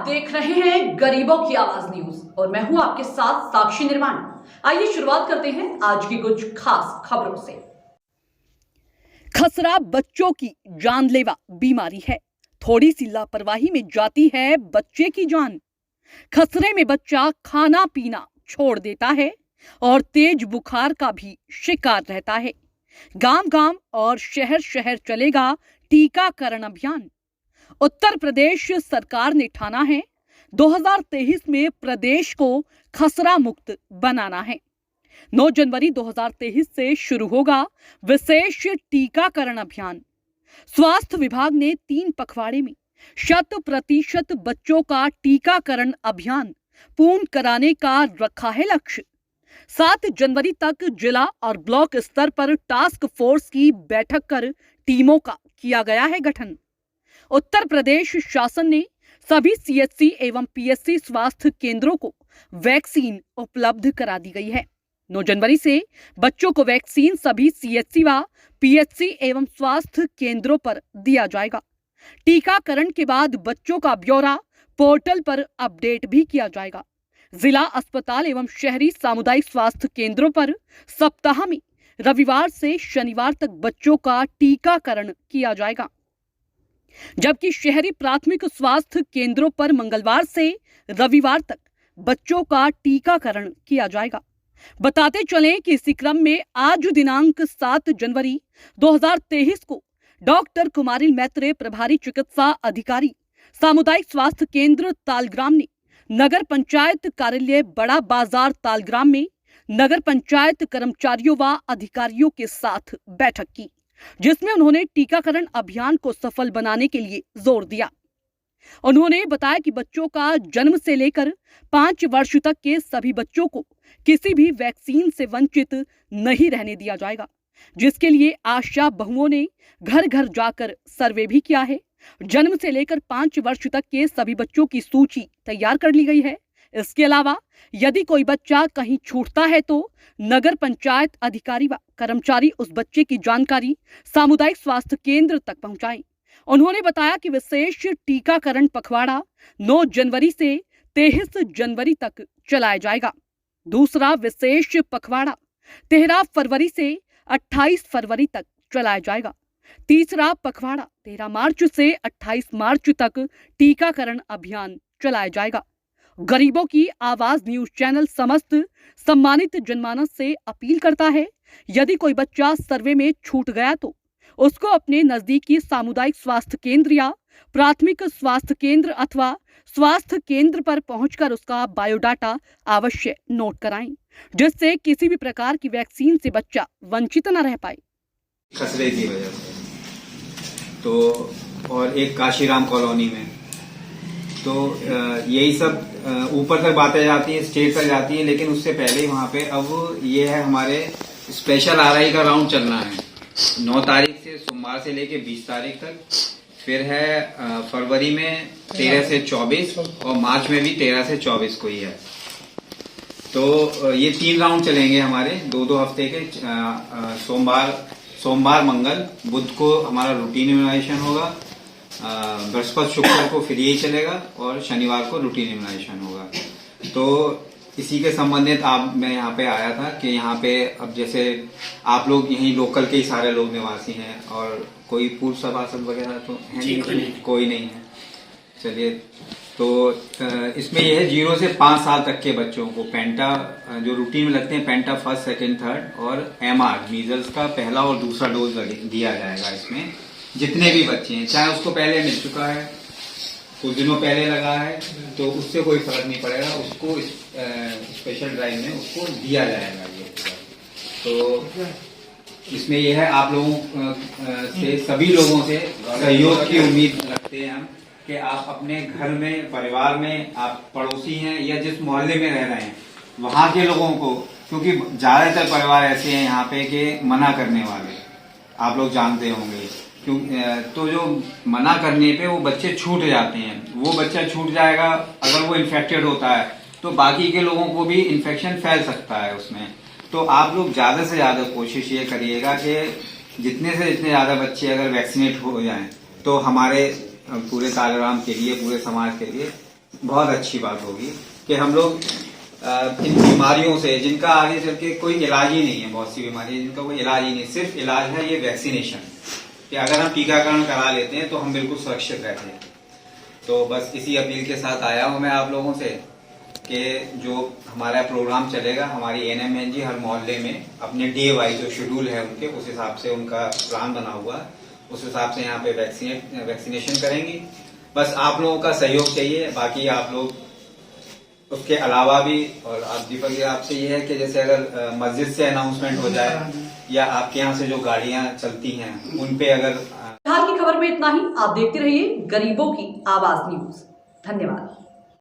देख रहे हैं गरीबों की आवाज न्यूज और मैं हूं आपके साथ साक्षी निर्माण। आइए शुरुआत करते हैं आज की कुछ खास खबरों से। खसरा बच्चों की जानलेवा बीमारी है। थोड़ी सी लापरवाही में जाती है बच्चे की जान। खसरे में बच्चा खाना पीना छोड़ देता है और तेज बुखार का भी शिकार रहता है। गांव गांव और शहर शहर चलेगा टीकाकरण अभियान। उत्तर प्रदेश सरकार ने ठाना है 2023 में प्रदेश को खसरा मुक्त बनाना है। 9 जनवरी 2023 से शुरू होगा विशेष टीकाकरण अभियान। स्वास्थ्य विभाग ने 3 पखवाड़े में 100% बच्चों का टीकाकरण अभियान पूर्ण कराने का रखा है लक्ष्य। 7 जनवरी तक जिला और ब्लॉक स्तर पर टास्क फोर्स की बैठक कर टीमों का किया गया है गठन। उत्तर प्रदेश शासन ने सभी सीएचसी एवं पीएचसी स्वास्थ्य केंद्रों को वैक्सीन उपलब्ध करा दी गई है। 9 जनवरी से बच्चों को वैक्सीन सभी सीएचसी व पीएचसी एवं स्वास्थ्य केंद्रों पर दिया जाएगा। टीकाकरण के बाद बच्चों का ब्यौरा पोर्टल पर अपडेट भी किया जाएगा। जिला अस्पताल एवं शहरी सामुदायिक स्वास्थ्य केंद्रों पर सप्ताह में रविवार से शनिवार तक बच्चों का टीकाकरण किया जाएगा, जबकि शहरी प्राथमिक स्वास्थ्य केंद्रों पर मंगलवार से रविवार तक बच्चों का टीकाकरण किया जाएगा। बताते चलें कि इसी क्रम में आज दिनांक 7 जनवरी 2023 को डॉक्टर कुमारी मैत्रे प्रभारी चिकित्सा अधिकारी सामुदायिक स्वास्थ्य केंद्र तालग्राम ने नगर पंचायत कार्यालय बड़ा बाजार तालग्राम में नगर पंचायत कर्मचारियों व अधिकारियों के साथ बैठक की, जिसमें उन्होंने टीकाकरण अभियान को सफल बनाने के लिए जोर दिया। उन्होंने बताया कि बच्चों का जन्म से लेकर 5 वर्ष तक के सभी बच्चों को किसी भी वैक्सीन से वंचित नहीं रहने दिया जाएगा, जिसके लिए आशा बहुओं ने घर घर जाकर सर्वे भी किया है। जन्म से लेकर 5 वर्ष तक के सभी बच्चों की सूची तैयार कर ली गई है। इसके अलावा यदि कोई बच्चा कहीं छूटता है तो नगर पंचायत अधिकारी व कर्मचारी उस बच्चे की जानकारी सामुदायिक स्वास्थ्य केंद्र तक पहुंचाएं। उन्होंने बताया कि विशेष टीकाकरण पखवाड़ा 9 जनवरी से 23 जनवरी तक चलाया जाएगा। दूसरा विशेष पखवाड़ा 13 फरवरी से 28 फरवरी तक चलाया जाएगा। तीसरा पखवाड़ा 13 मार्च से 28 मार्च तक टीकाकरण अभियान चलाया जाएगा। गरीबों की आवाज न्यूज चैनल समस्त सम्मानित जनमानस से अपील करता है, यदि कोई बच्चा सर्वे में छूट गया तो उसको अपने नजदीकी सामुदायिक स्वास्थ्य केंद्र या प्राथमिक स्वास्थ्य केंद्र अथवा स्वास्थ्य केंद्र पर पहुंचकर उसका बायोडाटा अवश्य नोट कराएं, जिससे किसी भी प्रकार की वैक्सीन से बच्चा वंचित न रह पाए। खसरे की वजह से तो और एक काशीराम कॉलोनी में तो यही सब ऊपर तक बातें जाती हैं, स्टेट तक जाती हैं, लेकिन उससे पहले ही वहाँ पे अब ये है हमारे स्पेशल आरआई का राउंड चलना है 9 तारीख से, सोमवार से लेके 20 तारीख तक। फिर है फरवरी में 13 से 24 और मार्च में भी 13 से 24 को ही है। तो ये 3 राउंड चलेंगे हमारे 2-2 हफ्ते के। सोमवार मंगल बुध को हमारा रूटीन इम्यूनाइजेशन होगा, बृहस्पति शुक्र को फिर यही चलेगा और शनिवार को रूटीन इम्यूनाइजेशन होगा। तो इसी के संबंधित मैं यहाँ पे आया था कि यहाँ पे अब जैसे आप लोग यहीं लोकल के ही सारे लोग निवासी हैं और कोई पूर्व सभासद वगैरह तो है नहीं, कोई नहीं है। चलिए, तो इसमें यह है 0 से 5 साल तक के बच्चों को पेंटा जो रूटीन में लगते हैं, पेंटा फर्स्ट सेकेंड थर्ड और एमआर मीजल्स का पहला और दूसरा डोज दिया जाएगा। इसमें जितने भी बच्चे हैं, चाहे उसको पहले मिल चुका है, कुछ दिनों पहले लगा है, तो उससे कोई फर्क नहीं पड़ेगा, उसको स्पेशल ड्राइव में उसको दिया जाएगा। ये तो इसमें यह है आप लोगों से सभी लोगों से सहयोग की उम्मीद रखते हैं हम कि आप अपने घर में, परिवार में, आप पड़ोसी हैं या जिस मोहल्ले में रह रहे हैं वहां के लोगों को, क्योंकि ज्यादातर परिवार ऐसे हैं यहाँ पे कि मना करने वाले, आप लोग जानते होंगे। तो जो मना करने पे वो बच्चे छूट जाते हैं, वो बच्चा छूट जाएगा, अगर वो इन्फेक्टेड होता है तो बाकी के लोगों को भी इन्फेक्शन फैल सकता है उसमें। तो आप लोग ज्यादा से ज्यादा कोशिश ये करिएगा कि जितने से जितने ज्यादा बच्चे अगर वैक्सीनेट हो जाएं तो हमारे पूरे तालग्राम के लिए, पूरे समाज के लिए बहुत अच्छी बात होगी कि हम लोग इन बीमारियों से जिनका आगे चल के कोई इलाज ही नहीं है, बहुत सी बीमारी जिनका कोई इलाज ही नहीं, सिर्फ इलाज है ये वैक्सीनेशन, कि अगर हम टीकाकरण करा लेते हैं तो हम बिल्कुल सुरक्षित रहते हैं। तो बस इसी अपील के साथ आया हूं मैं आप लोगों से कि जो हमारा प्रोग्राम चलेगा, हमारी एएनएमएनजी हर मोहल्ले में अपने डे वाइज जो शेड्यूल है उनके, उस हिसाब से उनका प्लान बना हुआ है, उस हिसाब से यहाँ पे वैक्सीनेशन करेंगी। बस आप लोगों का सहयोग चाहिए, बाकी आप लोग उसके अलावा भी। और आप दीपक जी, आपसे ये है कि जैसे अगर मस्जिद से अनाउंसमेंट हो जाए या आपके यहाँ से जो गाड़ियां चलती हैं उन पे अगर। हाल की खबर में इतना ही। आप देखते रहिए गरीबों की आवाज न्यूज। धन्यवाद।